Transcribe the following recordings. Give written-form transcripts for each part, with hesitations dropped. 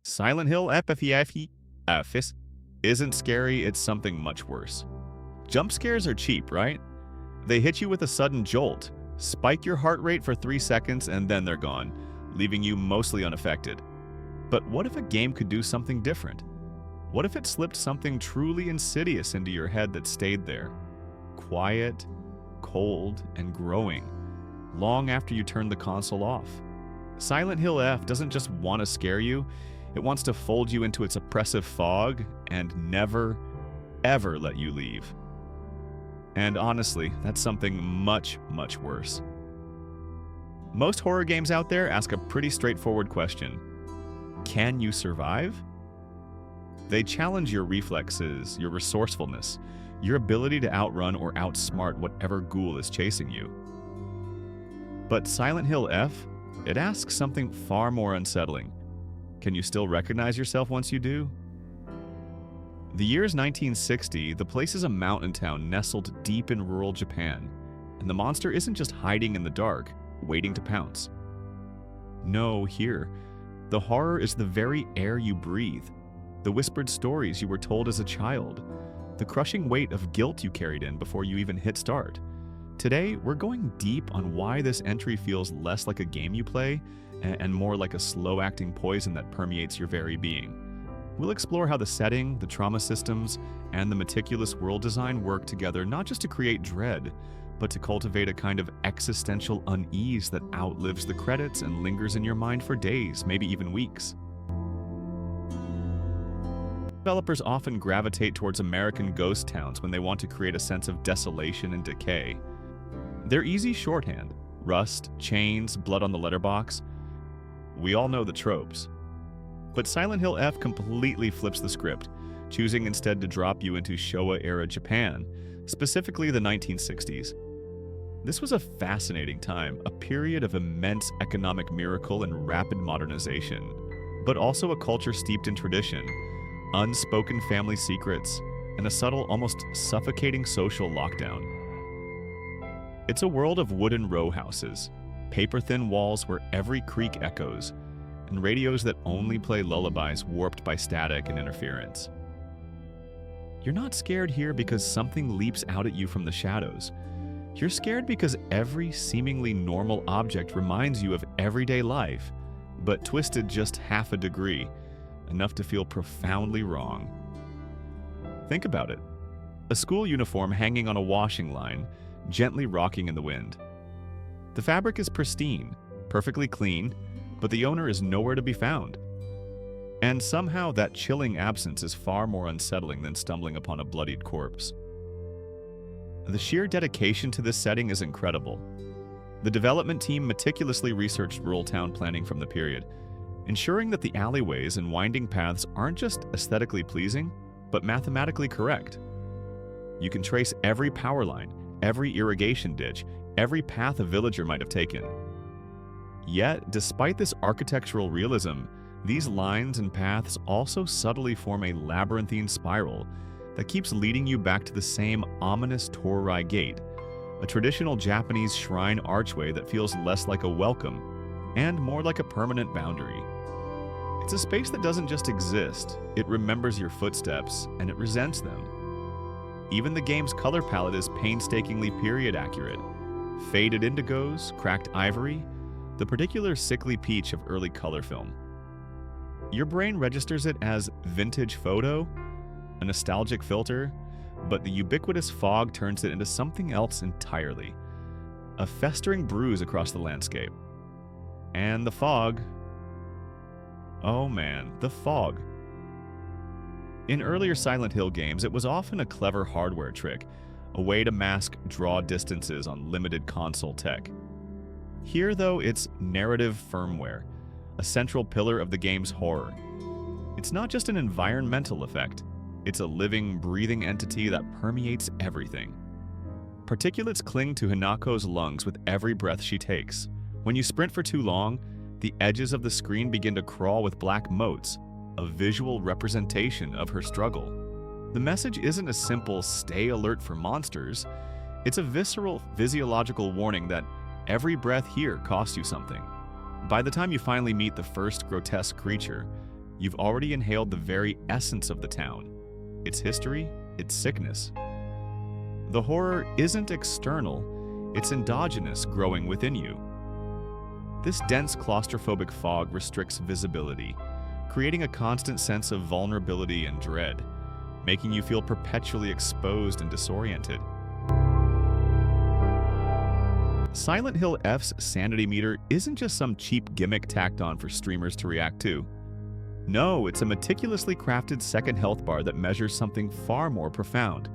Silent Hill FFEFE isn't scary, it's something much worse. Jump scares are cheap, right? They hit you with a sudden jolt, spike your heart rate for 3 seconds, and then they're gone, leaving you mostly unaffected. But what if a game could do something different? What if it slipped something truly insidious into your head that stayed there? Quiet, cold, and growing, long after you turned the console off. Silent Hill F doesn't just want to scare you, it wants to fold you into its oppressive fog and never, ever let you leave. And honestly, that's something much, much worse. Most horror games out there ask a pretty straightforward question. Can you survive? They challenge your reflexes, your resourcefulness, your ability to outrun or outsmart whatever ghoul is chasing you. But Silent Hill F, it asks something far more unsettling. Can you still recognize yourself once you do? The year's 1960, the place is a mountain town nestled deep in rural Japan, and the monster isn't just hiding in the dark, waiting to pounce. No, here, the horror is the very air you breathe, the whispered stories you were told as a child, the crushing weight of guilt you carried in before you even hit start. Today, we're going deep on why this entry feels less like a game you play and more like a slow-acting poison that permeates your very being. We'll explore how the setting, the trauma systems, and the meticulous world design work together not just to create dread, but to cultivate a kind of existential unease that outlives the credits and lingers in your mind for days, maybe even weeks. Developers often gravitate towards American ghost towns when they want to create a sense of desolation and decay. They're easy shorthand: rust, chains, blood on the letterbox. We all know the tropes. But Silent Hill F completely flips the script, choosing instead to drop you into Showa-era Japan, specifically the 1960s. This was a fascinating time, a period of immense economic miracle and rapid modernization, but also a culture steeped in tradition, unspoken family secrets, and a subtle, almost suffocating social lockdown. It's a world of wooden row houses, paper-thin walls where every creak echoes, and radios that only play lullabies warped by static and interference. You're not scared here because something leaps out at you from the shadows. You're scared because every seemingly normal object reminds you of everyday life, but twisted just half a degree, enough to feel profoundly wrong. Think about it. A school uniform hanging on a washing line, gently rocking in the wind. The fabric is pristine, perfectly clean, but the owner is nowhere to be found. And somehow that chilling absence is far more unsettling than stumbling upon a bloodied corpse. The sheer dedication to this setting is incredible. The development team meticulously researched rural town planning from the period, ensuring that the alleyways and winding paths aren't just aesthetically pleasing, but mathematically correct. You can trace every power line, every irrigation ditch, every path a villager might have taken. Yet, despite this architectural realism, these lines and paths also subtly form a labyrinthine spiral that keeps leading you back to the same ominous Torii gate, a traditional Japanese shrine archway that feels less like a welcome and more like a permanent boundary. It's a space that doesn't just exist, it remembers your footsteps and it resents them. Even the game's color palette is painstakingly period accurate. Faded indigos, cracked ivory, the particular sickly peach of early color film. Your brain registers it as vintage photo, a nostalgic filter, but the ubiquitous fog turns it into something else entirely. A festering bruise across the landscape. And the fog. Oh man, the fog. In earlier Silent Hill games, it was often a clever hardware trick, a way to mask draw distances on limited console tech. Here, though, it's narrative firmware, a central pillar of the game's horror. It's not just an environmental effect, it's a living, breathing entity that permeates everything. Particulates cling to Hanako's lungs with every breath she takes. When you sprint for too long, the edges of the screen begin to crawl with black motes, a visual representation of her struggle. The message isn't a simple "stay alert for monsters," it's a visceral, physiological warning that every breath here costs you something. By the time you finally meet the first grotesque creature, you've already inhaled the very essence of the town, its history, its sickness. The horror isn't external, it's endogenous, growing within you. This dense claustrophobic fog restricts visibility, creating a constant sense of vulnerability and dread, making you feel perpetually exposed and disoriented. Silent Hill F's sanity meter isn't just some cheap gimmick tacked on for streamers to react to. No, it's a meticulously crafted second health bar that measures something far more profound: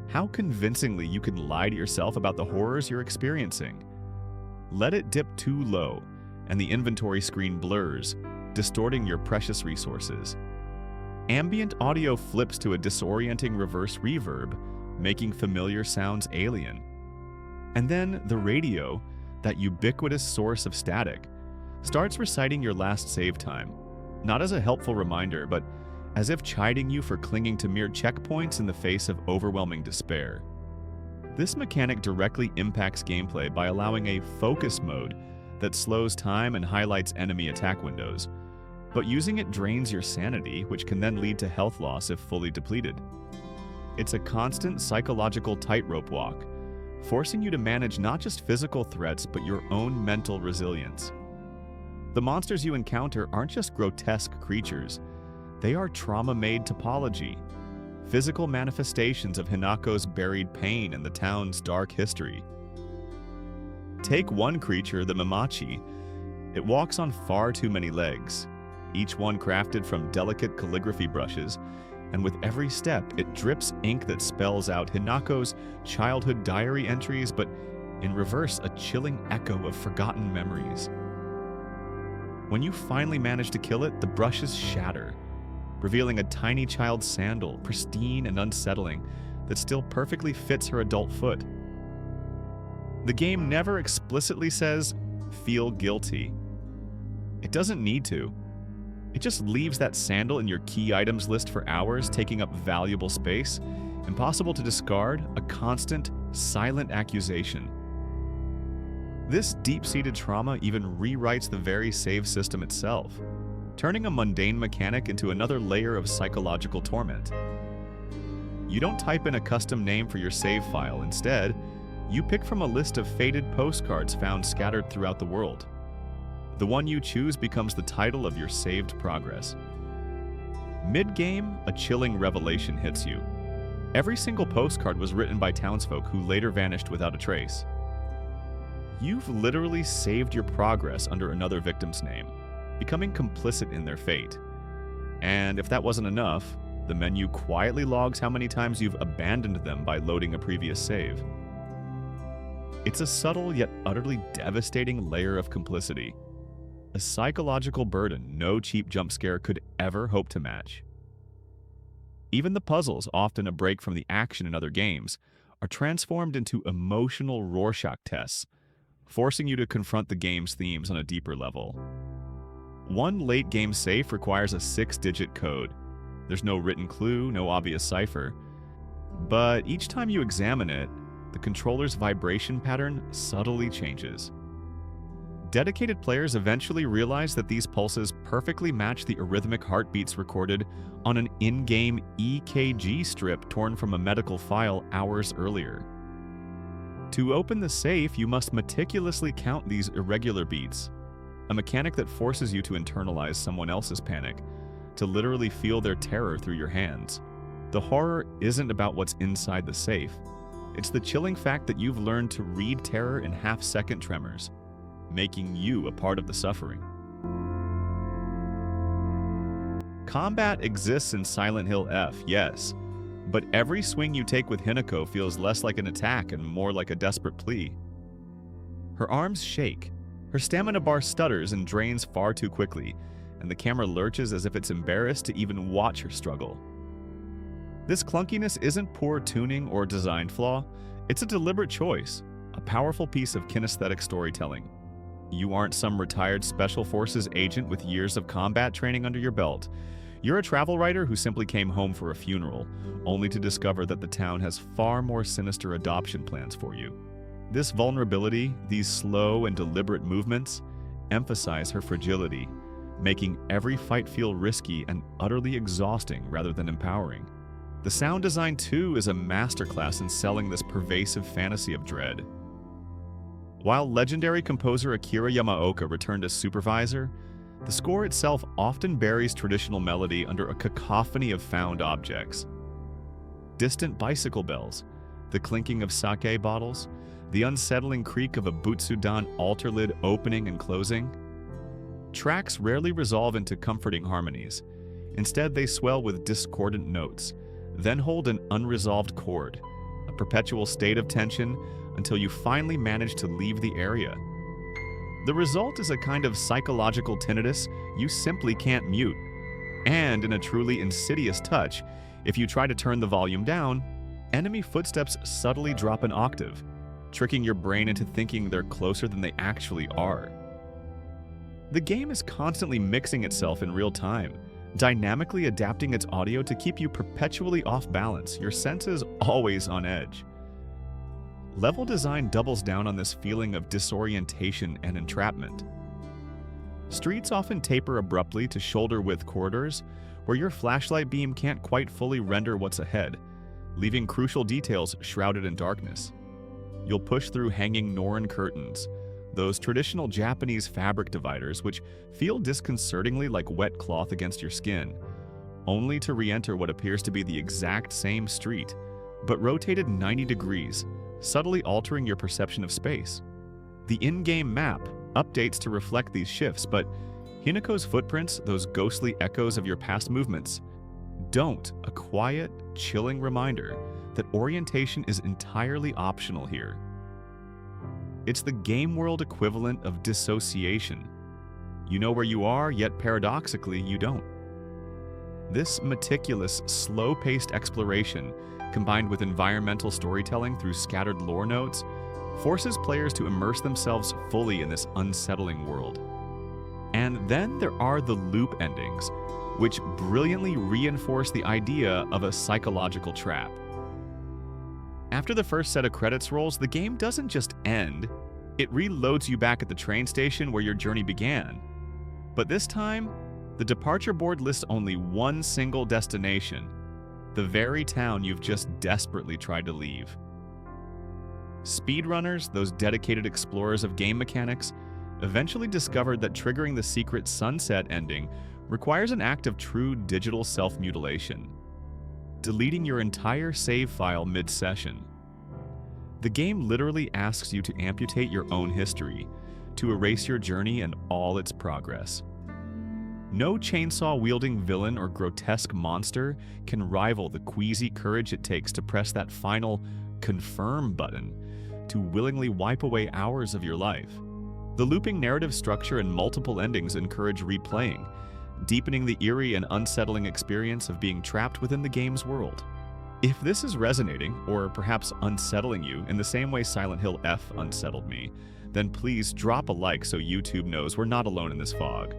how convincingly you can lie to yourself about the horrors you're experiencing. Let it dip too low, and the inventory screen blurs, distorting your precious resources. Ambient audio flips to a disorienting reverse reverb, making familiar sounds alien. And then the radio, that ubiquitous source of static, starts reciting your last save time, not as a helpful reminder, but as if chiding you for clinging to mere checkpoints in the face of overwhelming despair. This mechanic directly impacts gameplay by allowing a focus mode that slows time and highlights enemy attack windows, but using it drains your sanity, which can then lead to health loss if fully depleted. It's a constant psychological tightrope walk, forcing you to manage not just physical threats but your own mental resilience. The monsters you encounter aren't just grotesque creatures, they are trauma-made topology, physical manifestations of Hinako's buried pain and the town's dark history. Take one creature, the Mamachi. It walks on far too many legs, each one crafted from delicate calligraphy brushes, and with every step it drips ink that spells out Hinako's childhood diary entries, but in reverse a chilling echo of forgotten memories. When you finally manage to kill it, the brushes shatter, revealing a tiny child's sandal, pristine and unsettling, that still perfectly fits her adult foot. The game never explicitly says, "Feel guilty." It doesn't need to. It just leaves that sandal in your key items list for hours, taking up valuable space, impossible to discard, a constant, silent accusation. This deep-seated trauma even rewrites the very save system itself, turning a mundane mechanic into another layer of psychological torment. You don't type in a custom name for your save file. Instead, you pick from a list of faded postcards found scattered throughout the world. The one you choose becomes the title of your saved progress. Mid-game, a chilling revelation hits you. Every single postcard was written by townsfolk who later vanished without a trace. You've literally saved your progress under another victim's name, becoming complicit in their fate. And if that wasn't enough, the menu quietly logs how many times you've abandoned them by loading a previous save. It's a subtle yet utterly devastating layer of complicity, a psychological burden no cheap jump scare could ever hope to match. Even the puzzles, often a break from the action in other games, are transformed into emotional Rorschach tests, forcing you to confront the game's themes on a deeper level. One late-game save requires a 6-digit code. There's no written clue, no obvious cipher. But each time you examine it, the controller's vibration pattern subtly changes. Dedicated players eventually realize that these pulses perfectly match the arrhythmic heartbeats recorded on an in-game EKG strip torn from a medical file hours earlier. To open the safe, you must meticulously count these irregular beats, a mechanic that forces you to internalize someone else's panic, to literally feel their terror through your hands. The horror isn't about what's inside the safe. It's the chilling fact that you've learned to read terror in half-second tremors, making you a part of the suffering. Combat exists in Silent Hill F, yes, but every swing you take with Hinako feels less like an attack and more like a desperate plea. Her arms shake, her stamina bar stutters and drains far too quickly, and the camera lurches as if it's embarrassed to even watch her struggle. This clunkiness isn't poor tuning or design flaw, it's a deliberate choice, a powerful piece of kinesthetic storytelling. You aren't some retired Special Forces agent with years of combat training under your belt. You're a travel writer who simply came home for a funeral, only to discover that the town has far more sinister adoption plans for you. This vulnerability, these slow and deliberate movements, emphasize her fragility, making every fight feel risky and utterly exhausting rather than empowering. The sound design, too, is a masterclass in selling this pervasive fantasy of dread. While legendary composer Akira Yamaoka returned as supervisor, the score itself often buries traditional melody under a cacophony of found objects. Distant bicycle bells, the clinking of sake bottles, the unsettling creak of a butsudan altar lid opening and closing. Tracks rarely resolve into comforting harmonies. Instead, they swell with discordant notes, then hold an unresolved chord, a perpetual state of tension until you finally manage to leave the area. The result is a kind of psychological tinnitus you simply can't mute. And in a truly insidious touch, if you try to turn the volume down, enemy footsteps subtly drop an octave, tricking your brain into thinking they're closer than they actually are. The game is constantly mixing itself in real time, dynamically adapting its audio to keep you perpetually off balance, your senses always on edge. Level design doubles down on this feeling of disorientation and entrapment. Streets often taper abruptly to shoulder-width corridors where your flashlight beam can't quite fully render what's ahead, leaving crucial details shrouded in darkness. You'll push through hanging Norin curtains, those traditional Japanese fabric dividers which feel disconcertingly like wet cloth against your skin, only to re-enter what appears to be the exact same street, but rotated 90 degrees, subtly altering your perception of space. The in-game map updates to reflect these shifts, but Hinako's footprints, those ghostly echoes of your past movements, don't. A quiet, chilling reminder that orientation is entirely optional here. It's the game world equivalent of dissociation. You know where you are, yet paradoxically, you don't. This meticulous, slow-paced exploration, combined with environmental storytelling through scattered lore notes, forces players to immerse themselves fully in this unsettling world. And then there are the loop endings, which brilliantly reinforce the idea of a psychological trap. After the first set of credits rolls, the game doesn't just end, it reloads you back at the train station where your journey began. But this time, the departure board lists only one single destination, the very town you've just desperately tried to leave. Speedrunners, those dedicated explorers of game mechanics, eventually discovered that triggering the secret sunset ending requires an act of true digital self-mutilation, deleting your entire save file mid-session. The game literally asks you to amputate your own history, to erase your journey and all its progress. No chainsaw-wielding villain or grotesque monster can rival the queasy courage it takes to press that final confirm button to willingly wipe away hours of your life. The looping narrative structure and multiple endings encourage replaying, deepening the eerie and unsettling experience of being trapped within the game's world. If this is resonating, or perhaps unsettling you in the same way Silent Hill F unsettled me, then please drop a like so YouTube knows we're not alone in this fog.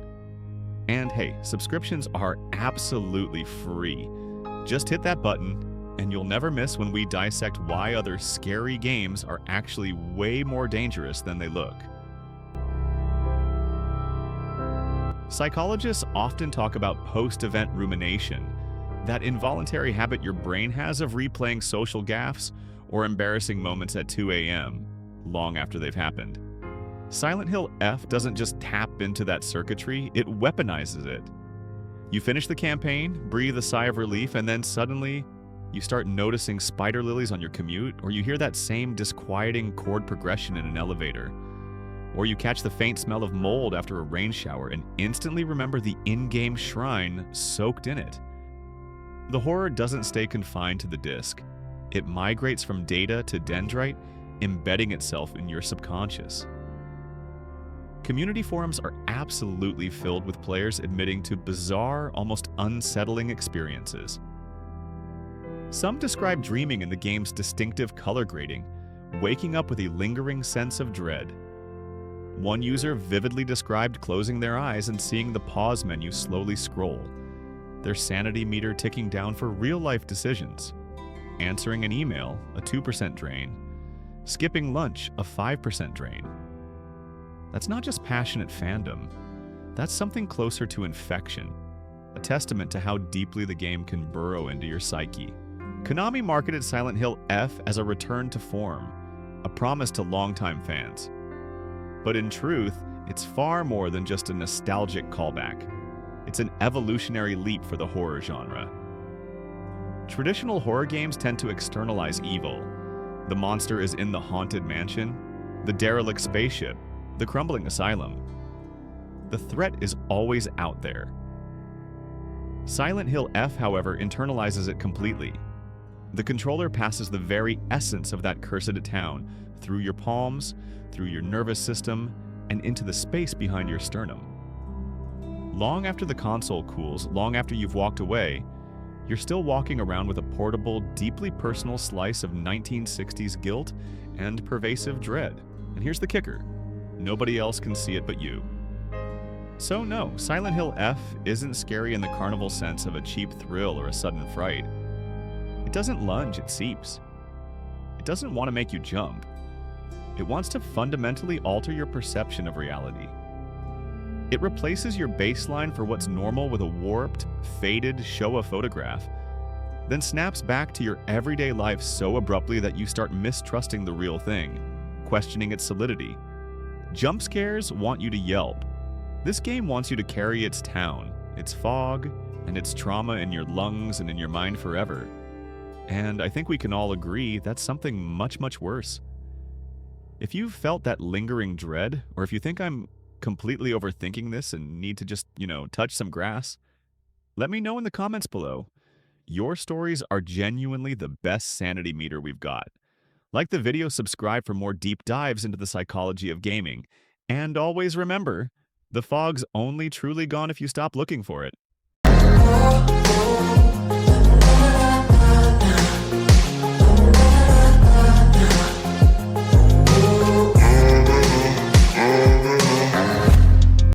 And hey, subscriptions are absolutely free. Just hit that button, and you'll never miss when we dissect why other scary games are actually way more dangerous than they look. Psychologists often talk about post-event rumination, that involuntary habit your brain has of replaying social gaffes or embarrassing moments at 2 a.m., long after they've happened. Silent Hill F doesn't just tap into that circuitry, it weaponizes it. You finish the campaign, breathe a sigh of relief, and then suddenly you start noticing spider lilies on your commute, or you hear that same disquieting chord progression in an elevator. Or you catch the faint smell of mold after a rain shower and instantly remember the in-game shrine soaked in it. The horror doesn't stay confined to the disc. It migrates from data to dendrite, embedding itself in your subconscious. Community forums are absolutely filled with players admitting to bizarre, almost unsettling experiences. Some describe dreaming in the game's distinctive color grading, waking up with a lingering sense of dread. One user vividly described closing their eyes and seeing the pause menu slowly scroll, their sanity meter ticking down for real-life decisions. Answering an email, a 2% drain. Skipping lunch, a 5% drain. That's not just passionate fandom. That's something closer to infection, a testament to how deeply the game can burrow into your psyche. Konami marketed Silent Hill F as a return to form, a promise to longtime fans. But in truth, it's far more than just a nostalgic callback. It's an evolutionary leap for the horror genre. Traditional horror games tend to externalize evil. The monster is in the haunted mansion, the derelict spaceship, the crumbling asylum. The threat is always out there. Silent Hill F, however, internalizes it completely. The controller passes the very essence of that cursed town through your palms, through your nervous system, and into the space behind your sternum. Long after the console cools, long after you've walked away, you're still walking around with a portable, deeply personal slice of 1960s guilt and pervasive dread. And here's the kicker: nobody else can see it but you. So no, Silent Hill F isn't scary in the carnival sense of a cheap thrill or a sudden fright. It doesn't lunge, it seeps. It doesn't want to make you jump. It wants to fundamentally alter your perception of reality. It replaces your baseline for what's normal with a warped, faded Showa photograph, then snaps back to your everyday life so abruptly that you start mistrusting the real thing, questioning its solidity. Jump scares want you to yelp. This game wants you to carry its town, its fog, and its trauma in your lungs and in your mind forever. And I think we can all agree that's something much, much worse. If you've felt that lingering dread, or if you think I'm completely overthinking this and need to just, touch some grass, let me know in the comments below. Your stories are genuinely the best sanity meter we've got. Like the video, subscribe for more deep dives into the psychology of gaming. And always remember, the fog's only truly gone if you stop looking for it.